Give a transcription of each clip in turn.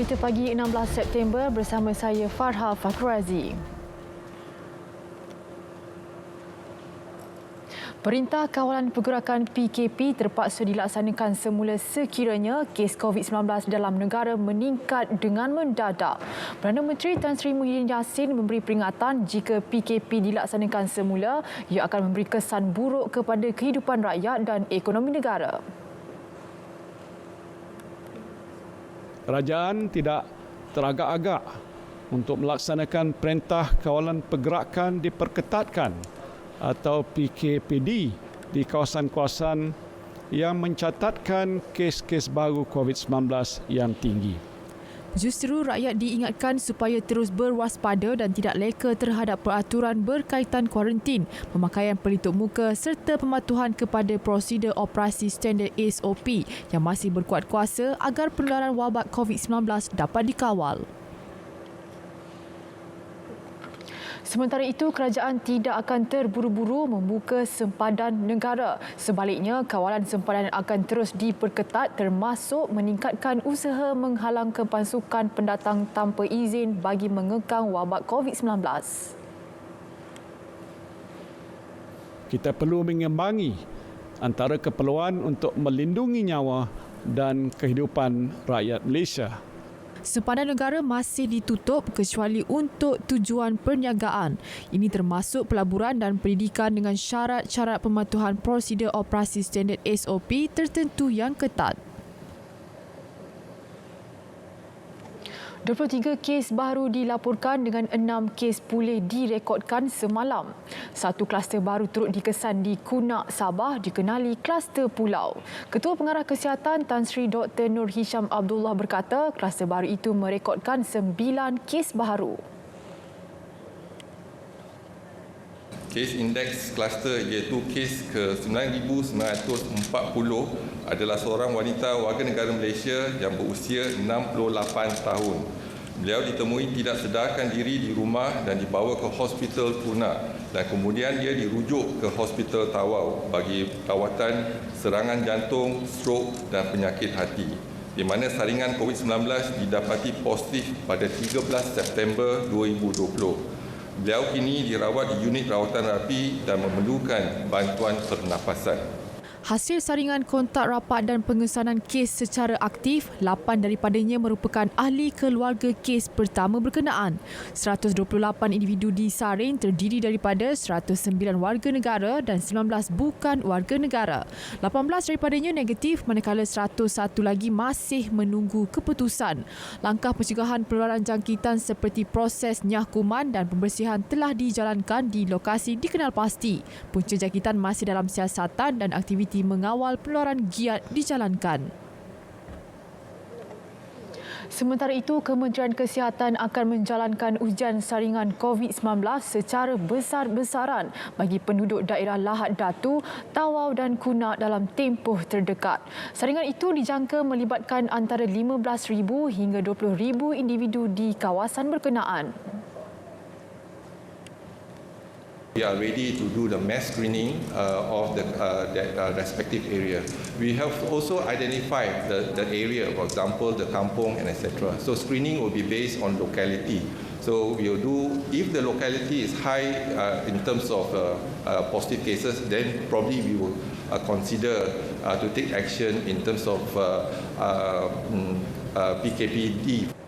Berita pagi 16 September bersama saya Farha Fakhrazi. Perintah Kawalan Pergerakan PKP terpaksa dilaksanakan semula sekiranya kes COVID-19 dalam negara meningkat dengan mendadak. Perdana Menteri Tan Sri Muhyiddin Yassin memberi peringatan jika PKP dilaksanakan semula, ia akan memberi kesan buruk kepada kehidupan rakyat dan ekonomi negara. Kerajaan tidak teragak-agak untuk melaksanakan Perintah Kawalan Pergerakan diperketatkan atau PKPD di kawasan-kawasan yang mencatatkan kes-kes baru COVID-19 yang tinggi. Justru rakyat diingatkan supaya terus berwaspada dan tidak leka terhadap peraturan berkaitan kuarantin, pemakaian pelitup muka serta pematuhan kepada prosedur operasi standard SOP yang masih berkuat kuasa agar penularan wabak COVID-19 dapat dikawal. Sementara itu, kerajaan tidak akan terburu-buru membuka sempadan negara. Sebaliknya, kawalan sempadan akan terus diperketat termasuk meningkatkan usaha menghalang kemasukan pendatang tanpa izin bagi mengekang wabak COVID-19. Kita perlu mengimbangi antara keperluan untuk melindungi nyawa dan kehidupan rakyat Malaysia. Sempadan negara masih ditutup kecuali untuk tujuan perniagaan. Ini termasuk pelaburan dan pendidikan dengan syarat-syarat pematuhan prosedur operasi standard SOP tertentu yang ketat. 23 kes baru dilaporkan dengan 6 kes pulih direkodkan semalam. Satu kluster baru turut dikesan di Kunak, Sabah dikenali kluster pulau. Ketua Pengarah Kesihatan Tan Sri Dr. Nur Hisham Abdullah berkata kluster baru itu merekodkan 9 kes baru. Kes indeks kluster iaitu kes ke-9,940 adalah seorang wanita warga negara Malaysia yang berusia 68 tahun. Beliau ditemui tidak sedarkan diri di rumah dan dibawa ke Hospital Kunak dan kemudian dia dirujuk ke Hospital Tawau bagi perawatan serangan jantung, strok dan penyakit hati. Di mana saringan COVID-19 didapati positif pada 13 September 2020. Beliau kini dirawat di unit rawatan rapi dan memerlukan bantuan pernafasan. Hasil saringan kontak rapat dan pengesanan kes secara aktif, 8 daripadanya merupakan ahli keluarga kes pertama berkenaan. 128 individu disaring terdiri daripada 109 warga negara dan 19 bukan warga negara. 18 daripadanya negatif manakala 101 lagi masih menunggu keputusan. Langkah pencegahan penularan jangkitan seperti proses nyahkuman dan pembersihan telah dijalankan di lokasi dikenal pasti. Punca jangkitan masih dalam siasatan dan aktiviti mengawal penularan giat dijalankan. Sementara itu, Kementerian Kesihatan akan menjalankan ujian saringan COVID-19 secara besar-besaran bagi penduduk daerah Lahad Datu, Tawau dan Kunak dalam tempoh terdekat. Saringan itu dijangka melibatkan antara 15,000 hingga 20,000 individu di kawasan berkenaan. We are ready to do the mass screening of that respective area. We have also identified the area, for example, the kampung and etc. So screening will be based on locality. So we will do, if the locality is high in terms of positive cases, then probably we will consider to take action in terms of PKPD.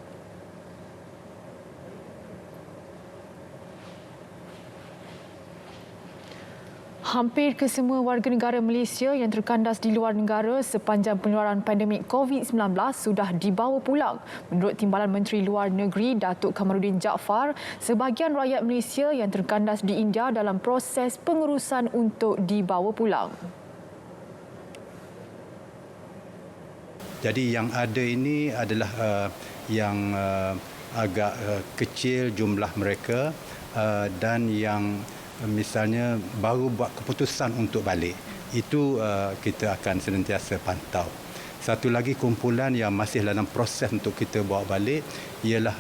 Hampir kesemua warga negara Malaysia yang terkandas di luar negara sepanjang penularan pandemik COVID-19 sudah dibawa pulang. Menurut Timbalan Menteri Luar Negeri Datuk Kamarudin Jaafar, sebahagian rakyat Malaysia yang terkandas di India dalam proses pengurusan untuk dibawa pulang. Jadi yang ada ini adalah yang agak kecil jumlah mereka dan yang misalnya baru buat keputusan untuk balik. Itu kita akan senantiasa pantau. Satu lagi kumpulan yang masih dalam proses untuk kita bawa balik ialah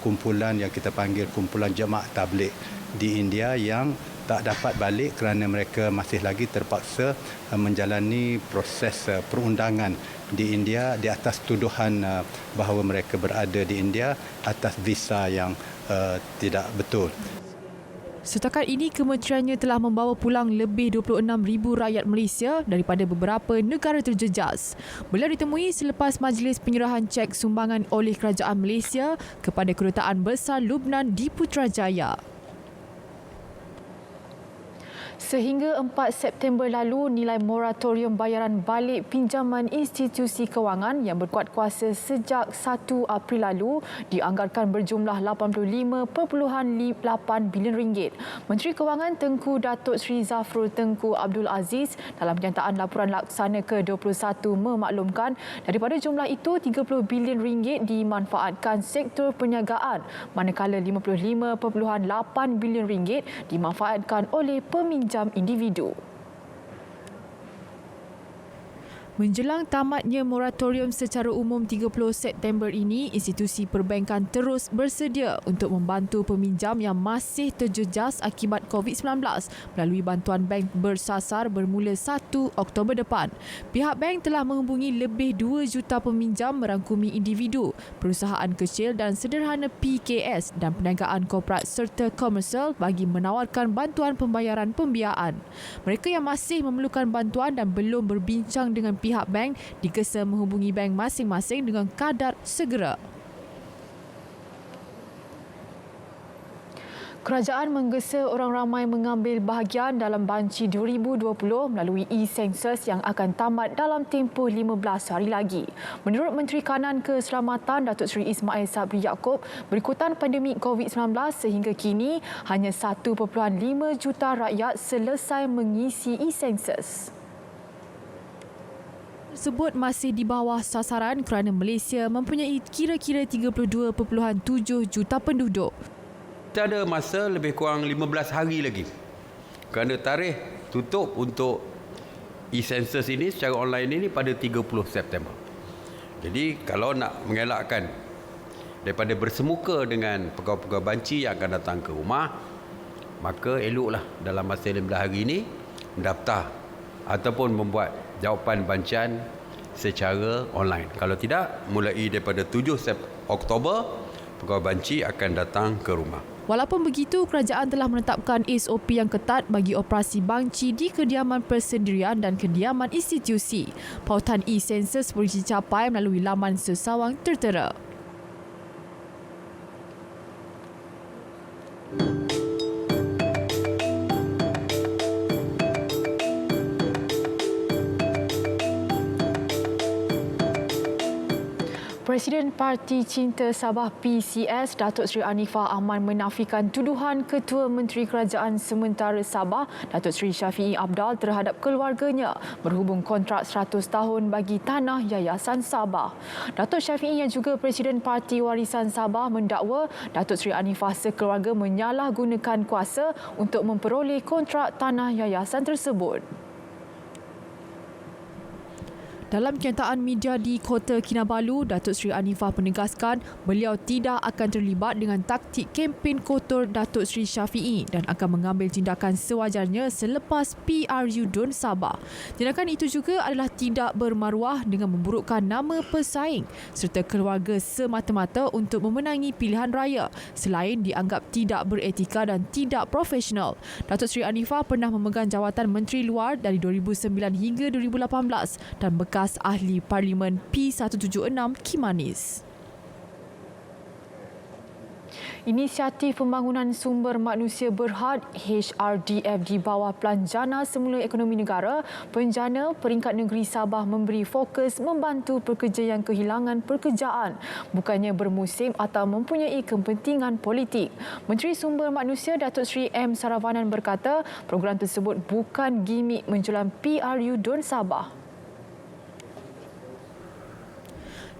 kumpulan yang kita panggil kumpulan jemaah tabligh di India yang tak dapat balik kerana mereka masih lagi terpaksa menjalani proses perundangan di India di atas tuduhan bahawa mereka berada di India atas visa yang tidak betul. Setakat ini, kementeriannya telah membawa pulang lebih 26,000 rakyat Malaysia daripada beberapa negara terjejas. Beliau ditemui selepas majlis penyerahan cek sumbangan oleh Kerajaan Malaysia kepada Kedutaan Besar Lubnan di Putrajaya. Sehingga 4 September lalu, nilai moratorium bayaran balik pinjaman institusi kewangan yang berkuat kuasa sejak 1 April lalu dianggarkan berjumlah RM85.8 bilion. Menteri Kewangan Tengku Datuk Seri Zafrul Tengku Abdul Aziz dalam kenyataan laporan laksana ke-21 memaklumkan daripada jumlah itu RM30 bilion dimanfaatkan sektor perniagaan, manakala RM55.8 bilion dimanfaatkan oleh peminjam individu. Menjelang tamatnya moratorium secara umum 30 September ini, institusi perbankan terus bersedia untuk membantu peminjam yang masih terjejas akibat COVID-19 melalui bantuan bank bersasar bermula 1 Oktober depan. Pihak bank telah menghubungi lebih 2 juta peminjam merangkumi individu, perusahaan kecil dan sederhana PKS dan perniagaan korporat serta komersial bagi menawarkan bantuan pembayaran pembiayaan. Mereka yang masih memerlukan bantuan dan belum berbincang dengan pihak bank digesa menghubungi bank masing-masing dengan kadar segera. Kerajaan menggesa orang ramai mengambil bahagian dalam banci 2020 melalui e-Census yang akan tamat dalam tempoh 15 hari lagi. Menurut Menteri Kanan Keselamatan Datuk Seri Ismail Sabri Yaakob, berikutan pandemik COVID-19 sehingga kini hanya 1.5 juta rakyat selesai mengisi e-Census. Tersebut masih di bawah sasaran kerana Malaysia mempunyai kira-kira 32.7 juta penduduk. Kita ada masa lebih kurang 15 hari lagi kerana tarikh tutup untuk e-Census ini secara online ini pada 30 September. Jadi kalau nak mengelakkan daripada bersemuka dengan pegawai-pegawai banci yang akan datang ke rumah, maka eloklah dalam masa 15 hari ini mendaftar ataupun membuat jawapan bancian secara online. Kalau tidak, mulai daripada 7 Oktober, pegawai banci akan datang ke rumah. Walaupun begitu, kerajaan telah menetapkan SOP yang ketat bagi operasi banci di kediaman persendirian dan kediaman institusi. Pautan e-Census boleh dicapai melalui laman sesawang tertera. Presiden Parti Cinta Sabah PCS Datuk Seri Anifah Ahmad menafikan tuduhan Ketua Menteri Kerajaan Sementara Sabah Datuk Seri Syafiee Apdal terhadap keluarganya berhubung kontrak 100 tahun bagi tanah Yayasan Sabah. Datuk Syafiee yang juga Presiden Parti Warisan Sabah mendakwa Datuk Seri Anifah sekeluarga menyalahgunakan kuasa untuk memperoleh kontrak tanah yayasan tersebut. Dalam kenyataan media di Kota Kinabalu, Datuk Seri Anifah menegaskan beliau tidak akan terlibat dengan taktik kempen kotor Datuk Seri Syafiee dan akan mengambil tindakan sewajarnya selepas PRU DUN Sabah. Tindakan itu juga adalah tidak bermaruah dengan memburukkan nama pesaing serta keluarga semata-mata untuk memenangi pilihan raya selain dianggap tidak beretika dan tidak profesional. Datuk Seri Anifah pernah memegang jawatan Menteri Luar dari 2009 hingga 2018 dan bekas ahli Parlimen P176 Kimanis. Inisiatif Pembangunan Sumber Manusia Berhad HRDF di bawah Pelanjana Semula Ekonomi Negara, Penjana Peringkat Negeri Sabah memberi fokus membantu pekerja yang kehilangan pekerjaan, bukannya bermusim atau mempunyai kepentingan politik. Menteri Sumber Manusia Datuk Seri M. Saravanan berkata, program tersebut bukan gimik menjelang PRU DUN Sabah.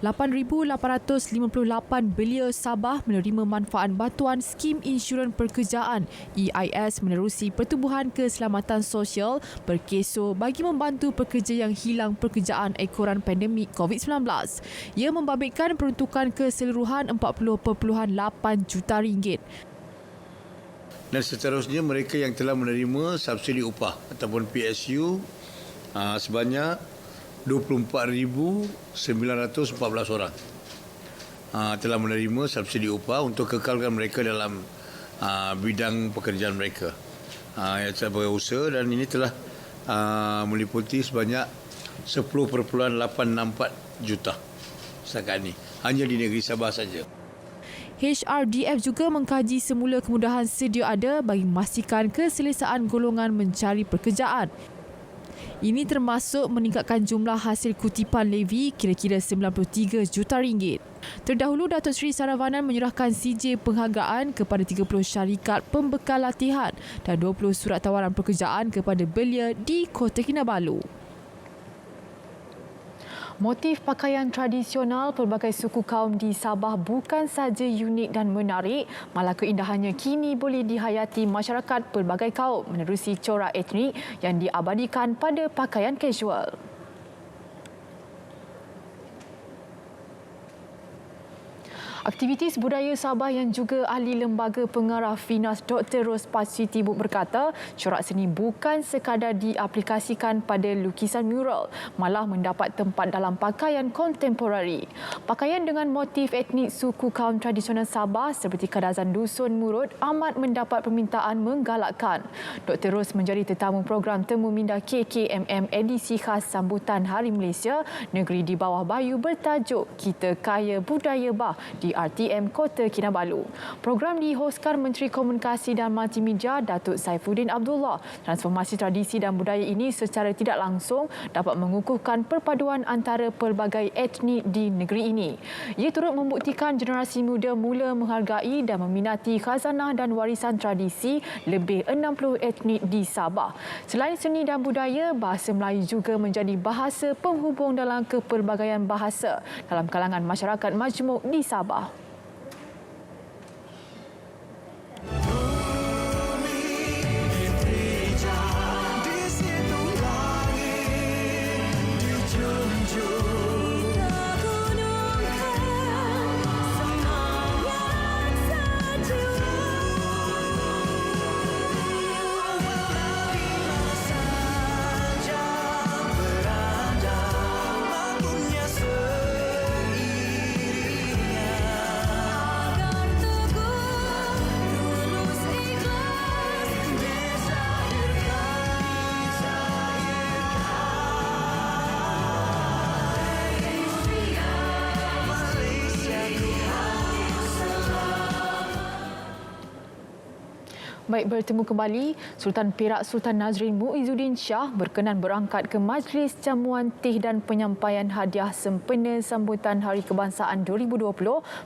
8,858 belia Sabah menerima manfaat bantuan skim insurans pekerjaan EIS menerusi Pertubuhan Keselamatan Sosial berkeso bagi membantu pekerja yang hilang pekerjaan ekoran pandemik COVID-19. Ia membabitkan peruntukan keseluruhan RM40.8 juta. Dan seterusnya mereka yang telah menerima subsidi upah ataupun PSU sebanyak 24,914 orang telah menerima subsidi upah untuk kekalkan mereka dalam bidang pekerjaan mereka sebagai usaha, dan ini telah meliputi sebanyak 10.864 juta setakat ini hanya di negeri Sabah saja. HRDF juga mengkaji semula kemudahan sedia ada bagi memastikan keselesaan golongan mencari pekerjaan. Ini termasuk meningkatkan jumlah hasil kutipan levy kira-kira RM93 juta. Terdahulu, Datuk Seri Saravanan menyerahkan CJ penghargaan kepada 30 syarikat pembekal latihan dan 20 surat tawaran pekerjaan kepada belia di Kota Kinabalu. Motif pakaian tradisional pelbagai suku kaum di Sabah bukan sahaja unik dan menarik, malah keindahannya kini boleh dihayati masyarakat pelbagai kaum menerusi corak etnik yang diabadikan pada pakaian kasual. Aktivitis budaya Sabah yang juga ahli lembaga pengarah FINAS Dr. Rospat Sitibuk berkata, corak seni bukan sekadar diaplikasikan pada lukisan mural, malah mendapat tempat dalam pakaian kontemporari. Pakaian dengan motif etnik suku kaum tradisional Sabah seperti kadazan dusun Murut amat mendapat permintaan menggalakkan. Dr. Ros menjadi tetamu program Temu Minda KKMM edisi khas sambutan Hari Malaysia Negeri di Bawah Bayu bertajuk Kita Kaya Budaya Bah di RTM Kota Kinabalu. Program dihoskan Menteri Komunikasi dan Multimedia Datuk Saifuddin Abdullah. Transformasi tradisi dan budaya ini secara tidak langsung dapat mengukuhkan perpaduan antara pelbagai etnik di negeri ini. Ia turut membuktikan generasi muda mula menghargai dan meminati khazanah dan warisan tradisi lebih 60 etnik di Sabah. Selain seni dan budaya, bahasa Melayu juga menjadi bahasa penghubung dalam kepelbagaian bahasa dalam kalangan masyarakat majmuk di Sabah. Baik, bertemu kembali. Sultan Perak Sultan Nazrin Muizzuddin Shah berkenan berangkat ke Majlis Jamuan Teh dan Penyampaian Hadiah sempena sambutan Hari Kebangsaan 2020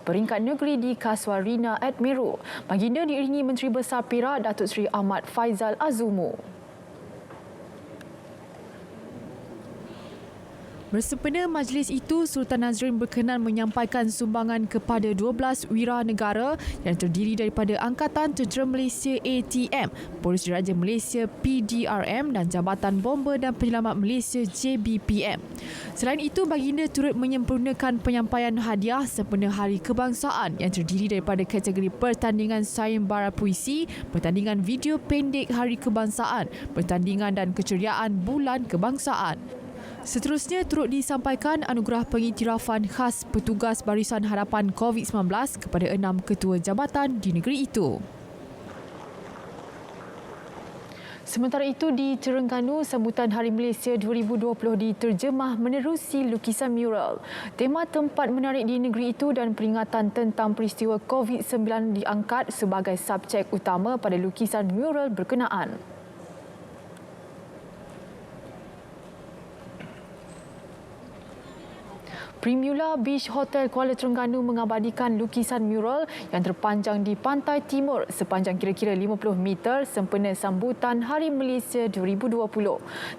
peringkat negeri di Kaswarina Admiral. Baginda diiringi Menteri Besar Perak Datuk Seri Ahmad Faizal Azumu. Bersempena majlis itu, Sultan Nazrin berkenan menyampaikan sumbangan kepada 12 wira negara yang terdiri daripada Angkatan Tentera Malaysia ATM, Polis Diraja Malaysia PDRM dan Jabatan Bomber dan Penyelamat Malaysia JBPM. Selain itu, baginda turut menyempurnakan penyampaian hadiah sempena Hari Kebangsaan yang terdiri daripada kategori pertandingan sayembara puisi, pertandingan video pendek Hari Kebangsaan, pertandingan dan keceriaan Bulan Kebangsaan. Seterusnya turut disampaikan anugerah pengiktirafan khas petugas Barisan Hadapan COVID-19 kepada 6 ketua jabatan di negeri itu. Sementara itu, di Terengganu, sambutan Hari Malaysia 2020 diterjemah menerusi lukisan mural. Tema tempat menarik di negeri itu dan peringatan tentang peristiwa COVID-19 diangkat sebagai subjek utama pada lukisan mural berkenaan. Primula Beach Hotel Kuala Terengganu mengabadikan lukisan mural yang terpanjang di pantai timur sepanjang kira-kira 50 meter sempena sambutan Hari Malaysia 2020.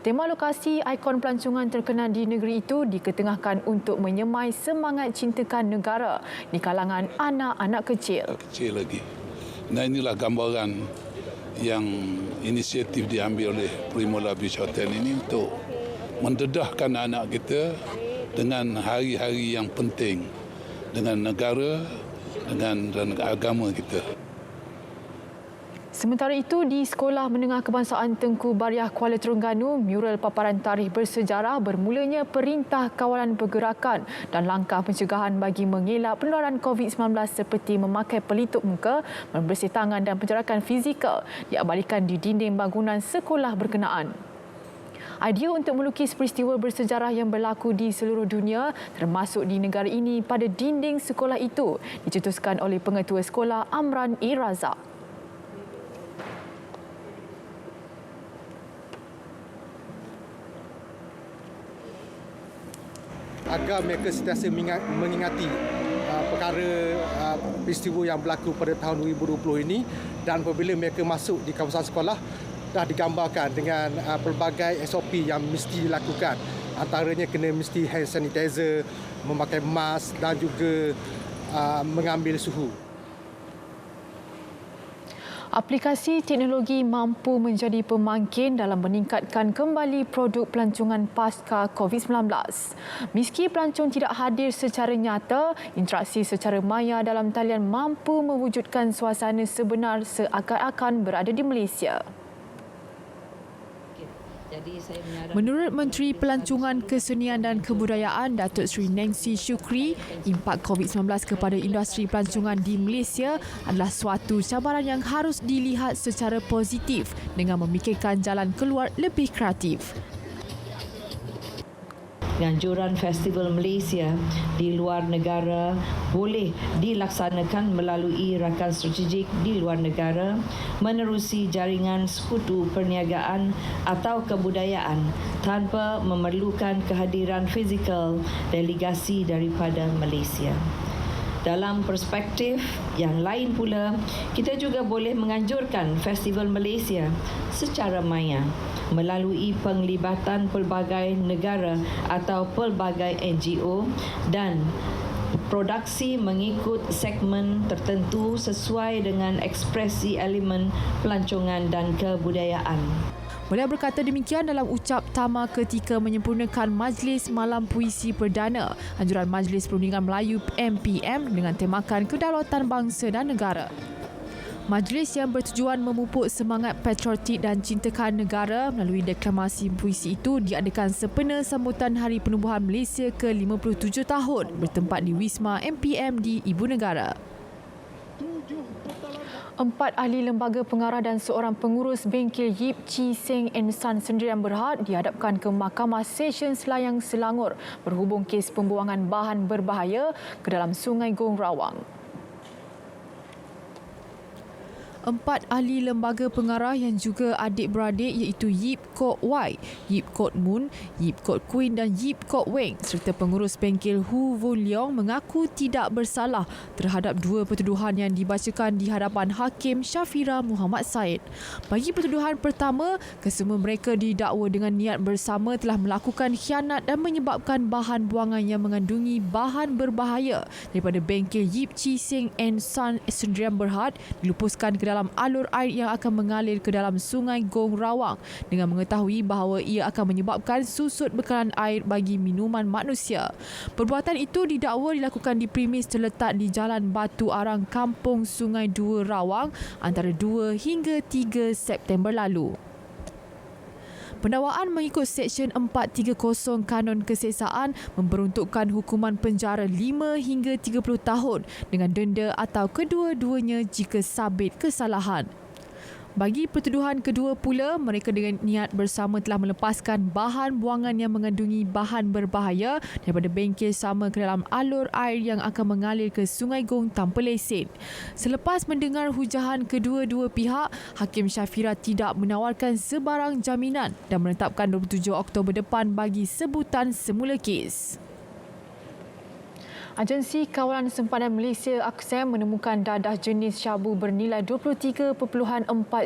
Tema lokasi ikon pelancongan terkenal di negeri itu diketengahkan untuk menyemai semangat cintakan negara di kalangan anak-anak kecil. Kecil lagi. Nah, inilah gambaran yang inisiatif diambil oleh Primula Beach Hotel ini untuk mendedahkan anak kita dengan hari-hari yang penting dengan negara dan agama kita. Sementara itu, di Sekolah Menengah Kebangsaan Tengku Bariah Kuala Terengganu, mural paparan tarikh bersejarah bermulanya Perintah Kawalan Pergerakan dan langkah pencegahan bagi mengelak penularan COVID-19 seperti memakai pelitup muka, membersih tangan dan penjarakan fizikal diabadikan di dinding bangunan sekolah berkenaan. Idea untuk melukis peristiwa bersejarah yang berlaku di seluruh dunia termasuk di negara ini pada dinding sekolah itu dicetuskan oleh Pengetua Sekolah Amran E. Razak. Agar mereka sentiasa mengingati perkara peristiwa yang berlaku pada tahun 2020 ini, dan apabila mereka masuk di kawasan sekolah dah digambarkan dengan pelbagai SOP yang mesti dilakukan. Antaranya kena mesti hand sanitizer, memakai mask dan juga mengambil suhu. Aplikasi teknologi mampu menjadi pemangkin dalam meningkatkan kembali produk pelancongan pasca COVID-19. Meski pelancong tidak hadir secara nyata, interaksi secara maya dalam talian mampu mewujudkan suasana sebenar seakan-akan berada di Malaysia. Menurut Menteri Pelancongan, Kesenian dan Kebudayaan Datuk Seri Nancy Shukri, impak COVID-19 kepada industri pelancongan di Malaysia adalah suatu cabaran yang harus dilihat secara positif dengan memikirkan jalan keluar lebih kreatif. Anjuran Festival Malaysia di luar negara boleh dilaksanakan melalui rakan strategik di luar negara, menerusi jaringan sekutu perniagaan atau kebudayaan tanpa memerlukan kehadiran fizikal delegasi daripada Malaysia. Dalam perspektif yang lain pula, kita juga boleh menganjurkan Festival Malaysia secara maya melalui penglibatan pelbagai negara atau pelbagai NGO dan produksi mengikut segmen tertentu sesuai dengan ekspresi elemen pelancongan dan kebudayaan. Beliau berkata demikian dalam ucap tama ketika menyempurnakan Majlis Malam Puisi Perdana Anjuran Majlis Perundingan Melayu MPM dengan temakan kedaulatan bangsa dan negara. Majlis yang bertujuan memupuk semangat patriotik dan cintakan negara melalui deklamasi puisi itu diadakan sempena sambutan Hari Penubuhan Malaysia ke-57 tahun bertempat di Wisma MPM di Ibu Negara. 4 ahli lembaga pengarah dan seorang pengurus bengkel Yip Chi Seng and Son Sdn Bhd dihadapkan ke Mahkamah Session Selayang Selangor berhubung kes pembuangan bahan berbahaya ke dalam Sungai Gong Rawang. 4 ahli lembaga pengarah yang juga adik-beradik iaitu Yip Kok Wai, Yip Kok Mun, Yip Kok Queen dan Yip Kok Weng serta pengurus bengkel Hu Von Leong mengaku tidak bersalah terhadap 2 pertuduhan yang dibacakan di hadapan Hakim Syafira Muhammad Said. Bagi pertuduhan pertama, kesemua mereka didakwa dengan niat bersama telah melakukan khianat dan menyebabkan bahan buangan yang mengandungi bahan berbahaya daripada bengkel Yip Chi Seng and Son Sdn Bhd dilupuskan ke dalam alur air yang akan mengalir ke dalam Sungai Gong Rawang dengan mengetahui bahawa ia akan menyebabkan susut bekalan air bagi minuman manusia. Perbuatan itu didakwa dilakukan di premis terletak di Jalan Batu Arang, Kampung Sungai 2 Rawang antara 2 hingga 3 September lalu. Pendakwaan mengikut Seksyen 430 Kanun Keseksaan memperuntukkan hukuman penjara 5 hingga 30 tahun dengan denda atau kedua-duanya jika sabit kesalahan. Bagi pertuduhan kedua pula, mereka dengan niat bersama telah melepaskan bahan buangan yang mengandungi bahan berbahaya daripada bengkel sama ke dalam alur air yang akan mengalir ke Sungai Gong tanpa lesen. Selepas mendengar hujahan kedua-dua pihak, Hakim Syafira tidak menawarkan sebarang jaminan dan menetapkan 27 Oktober depan bagi sebutan semula kes. Agensi Kawalan Sempadan Malaysia AKSEM menemukan dadah jenis syabu bernilai 23.4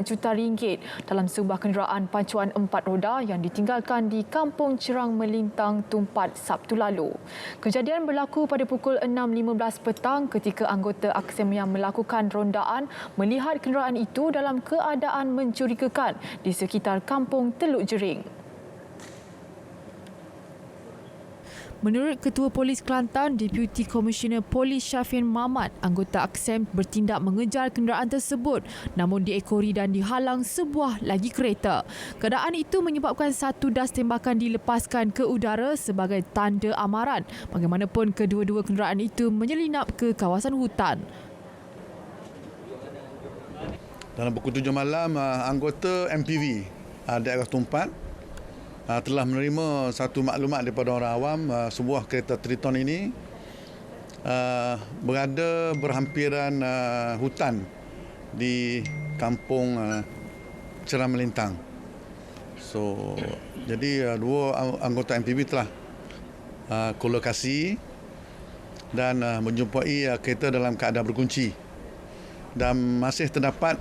juta ringgit dalam sebuah kenderaan pacuan 4 roda yang ditinggalkan di Kampung Cerang Melintang, Tumpat Sabtu lalu. Kejadian berlaku pada pukul 6.15 petang ketika anggota AKSEM yang melakukan rondaan melihat kenderaan itu dalam keadaan mencurigakan di sekitar Kampung Teluk Jering. Menurut Ketua Polis Kelantan, Deputi Komisioner Polis Syafin Mahmat, anggota AKSEM bertindak mengejar kenderaan tersebut namun diekori dan dihalang sebuah lagi kereta. Keadaan itu menyebabkan satu das tembakan dilepaskan ke udara sebagai tanda amaran. Bagaimanapun, kedua-dua kenderaan itu menyelinap ke kawasan hutan. Dalam pukul 7 malam, anggota MPV daerah Tumpat telah menerima satu maklumat daripada orang awam sebuah kereta Triton ini berada berhampiran hutan di Kampung Cerang Melintang. Jadi dua anggota MPV telah ke lokasi dan menjumpai kereta dalam keadaan berkunci dan masih terdapat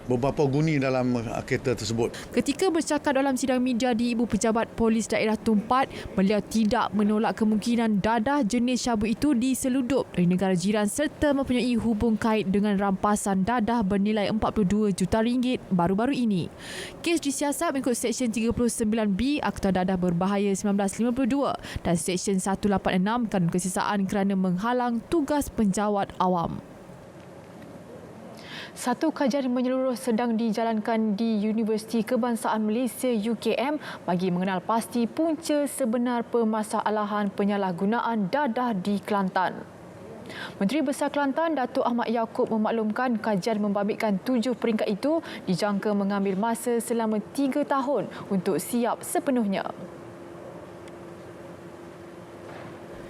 beberapa guni dalam kereta tersebut. Ketika bercakap dalam sidang media di Ibu Pejabat Polis Daerah Tumpat, beliau tidak menolak kemungkinan dadah jenis syabu itu diseludup dari negara jiran serta mempunyai hubung kait dengan rampasan dadah bernilai 42 juta ringgit baru-baru ini. Kes disiasat mengikut Seksyen 39B Akta Dadah Berbahaya 1952 dan Seksyen 186 Kanun Kesisaan kerana menghalang tugas penjawat awam. Satu kajian menyeluruh sedang dijalankan di Universiti Kebangsaan Malaysia UKM bagi mengenal pasti punca sebenar permasalahan penyalahgunaan dadah di Kelantan. Menteri Besar Kelantan Datuk Ahmad Yaakob memaklumkan kajian membabitkan 7 peringkat itu dijangka mengambil masa selama 3 tahun untuk siap sepenuhnya.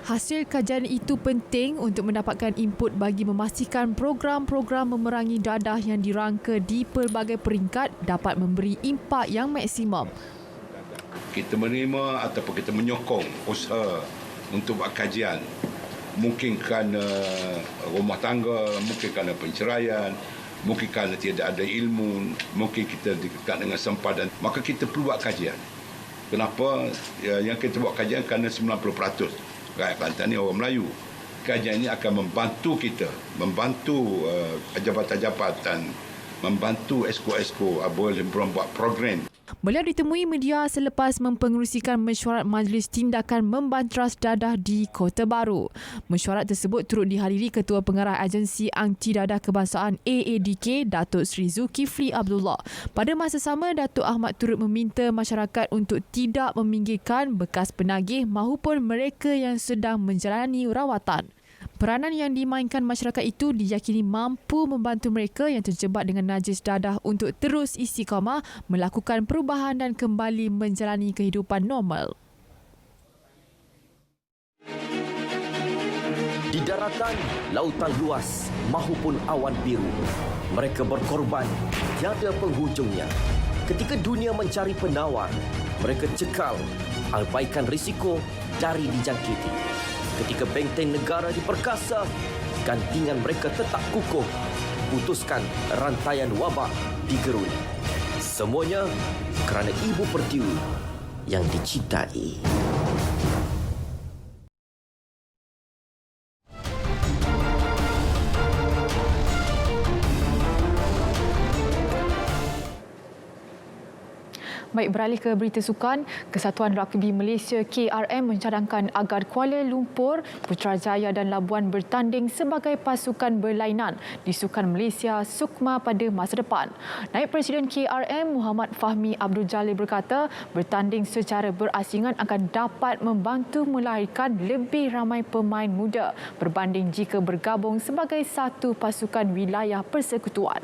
Hasil kajian itu penting untuk mendapatkan input bagi memastikan program-program memerangi dadah yang dirangka di pelbagai peringkat dapat memberi impak yang maksimum. Kita menerima ataupun kita menyokong usaha untuk buat kajian. Mungkin kerana rumah tangga, mungkin kerana penceraian, mungkin kerana tidak ada ilmu, mungkin kita dekat dengan sempadan. Maka kita perlu buat kajian. Kenapa? Yang kita buat kajian kerana 90% rakyat Kelantan ni orang Melayu. Kajian ini akan membantu kita, membantu jabatan-jabatan, membantu esko-esko boleh buat program. Beliau ditemui media selepas mempengerusikan mesyuarat Majlis Tindakan Membanteras Dadah di Kota Baru. Mesyuarat tersebut turut dihadiri Ketua Pengarah Agensi Anti Dadah Kebangsaan AADK, Datuk Seri Zulkifli Abdullah. Pada masa sama, Datuk Ahmad turut meminta masyarakat untuk tidak meminggirkan bekas penagih maupun mereka yang sedang menjalani rawatan. Peranan yang dimainkan masyarakat itu diyakini mampu membantu mereka yang terjebak dengan najis dadah untuk terus istiqamah melakukan perubahan dan kembali menjalani kehidupan normal. Di daratan, lautan luas mahupun awan biru, mereka berkorban tiada penghujungnya. Ketika dunia mencari penawar, mereka cekal, abaikan risiko dari dijangkiti. Ketika benteng negara diperkasa, gantingan mereka tetap kukuh, putuskan rantaian wabak digeruni. Semuanya kerana Ibu Pertiwi yang dicintai. Baik, beralih ke berita sukan, Kesatuan Rugby Malaysia KRM mencadangkan agar Kuala Lumpur, Putrajaya dan Labuan bertanding sebagai pasukan berlainan di Sukan Malaysia Sukma pada masa depan. Naib Presiden KRM Muhammad Fahmi Abdul Jalil berkata, bertanding secara berasingan akan dapat membantu melahirkan lebih ramai pemain muda berbanding jika bergabung sebagai satu pasukan wilayah persekutuan.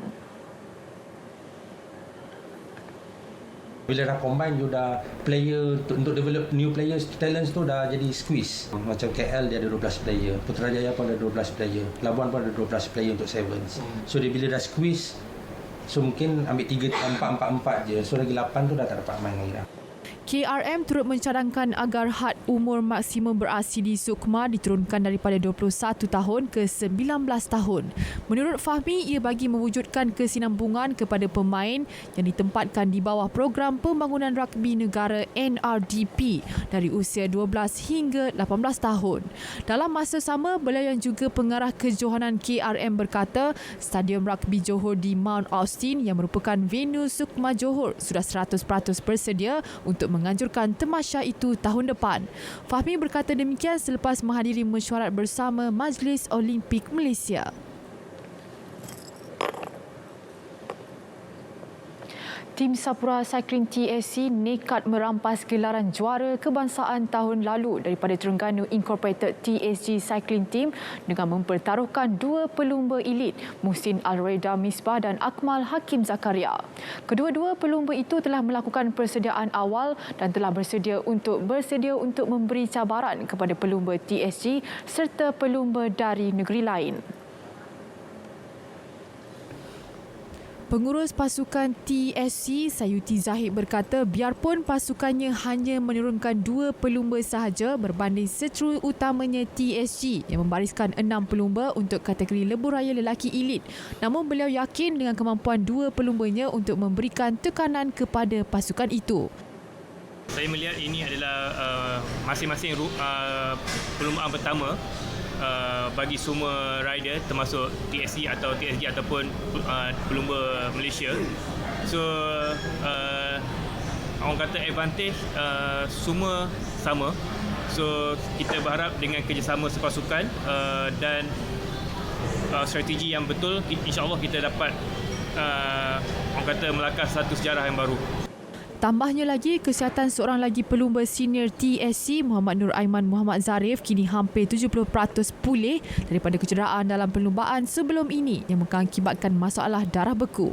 Bila dah combine, you dah player untuk develop new players, talents tu dah jadi squeeze. Macam KL dia ada 12 player, Putrajaya pun ada 12 player, Labuan pun ada 12 player untuk sevens. So dia bila dah squeeze, so mungkin ambil 4-4-4 je. So lagi 8 tu dah tak dapat main lagi dah. KRM turut mencadangkan agar had umur maksimum beraksi di Sukma diturunkan daripada 21 tahun ke 19 tahun. Menurut Fahmi, ia bagi mewujudkan kesinambungan kepada pemain yang ditempatkan di bawah program pembangunan rugby negara NRDP dari usia 12 hingga 18 tahun. Dalam masa sama, beliau yang juga pengarah kejohanan KRM berkata, Stadium Rugby Johor di Mount Austin yang merupakan venue Sukma Johor sudah 100% bersedia untuk menganjurkan tamasya itu tahun depan. Fahmi berkata demikian selepas menghadiri mesyuarat bersama Majlis Olimpik Malaysia. Tim Sapura Cycling TSC nekat merampas gelaran juara kebangsaan tahun lalu daripada Terengganu Incorporated TSG Cycling Team dengan mempertaruhkan dua pelumba elit, Muhsin Al-Reda Misbah dan Akmal Hakim Zakaria. Kedua-dua pelumba itu telah melakukan persediaan awal dan telah bersedia untuk memberi cabaran kepada pelumba TSG serta pelumba dari negeri lain. Pengurus pasukan TSC Sayuti Zahid berkata biarpun pasukannya hanya menurunkan dua pelumba sahaja berbanding seteru utamanya TSG yang membariskan 6 pelumba untuk kategori lebuh raya lelaki elit, namun beliau yakin dengan kemampuan dua pelumbanya untuk memberikan tekanan kepada pasukan itu. Saya melihat ini adalah masing-masing perlumbaan pertama bagi semua rider termasuk TSG ataupun pelumba Malaysia. So orang kata advantage semua sama. So kita berharap dengan kerjasama sepasukan dan strategi yang betul, insya-Allah kita dapat orang kata melakar satu sejarah yang baru. Tambahnya lagi, kesihatan seorang lagi pelumba senior TSC Muhammad Nur Aiman Muhammad Zarif kini hampir 70% pulih daripada kecederaan dalam perlumbaan sebelum ini yang mengakibatkan masalah darah beku.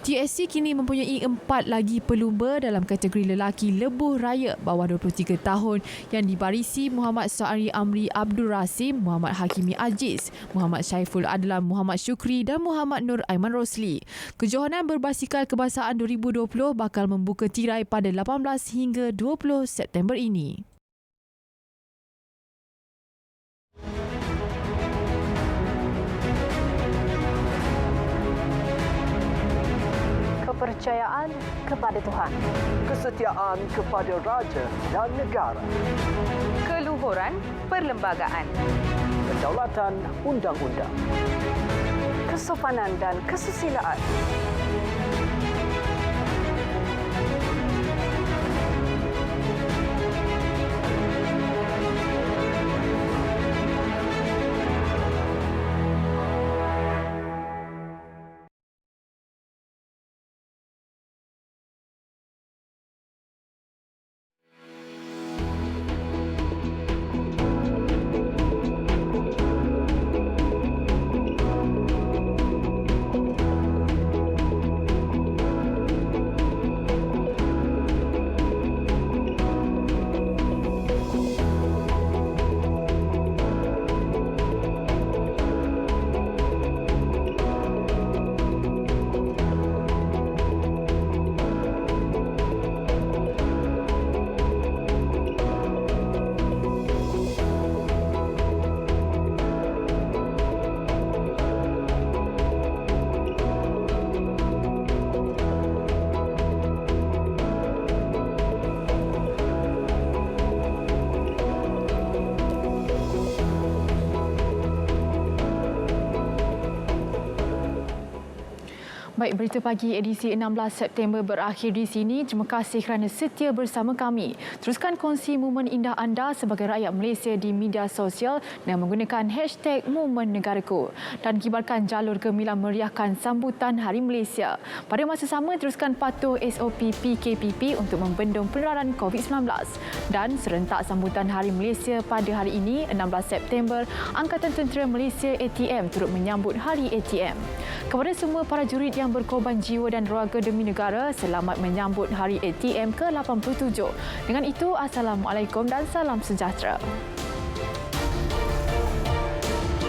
TSC kini mempunyai 4 lagi pelumba dalam kategori lelaki lebuh raya bawah 23 tahun yang dibarisi Muhammad Sa'ari Amri Abdul Rasim, Muhammad Hakimi Aziz, Muhammad Syaiful Adlan Muhammad Syukri dan Muhammad Nur Aiman Rosli. Kejohanan berbasikal kebangsaan 2020 bakal membuka tirai pada 18 hingga 20 September ini. Kepercayaan kepada Tuhan, kesetiaan kepada raja dan negara, keluhuran perlembagaan, kedaulatan undang-undang, kesopanan dan kesusilaan. Baik, berita pagi edisi 16 September berakhir di sini. Terima kasih kerana setia bersama kami. Teruskan kongsi momen indah anda sebagai rakyat Malaysia di media sosial dengan menggunakan hashtag Momen Negaraku dan kibarkan jalur gemilang meriahkan sambutan Hari Malaysia. Pada masa sama, teruskan patuh SOP PKPP untuk membendung penularan COVID-19 dan serentak sambutan Hari Malaysia pada hari ini 16 September, Angkatan Tentera Malaysia ATM turut menyambut Hari ATM. Kepada semua para jurid yang berkorban jiwa dan raga demi negara, selamat menyambut Hari ATM ke-87. Dengan itu, Assalamualaikum dan salam sejahtera.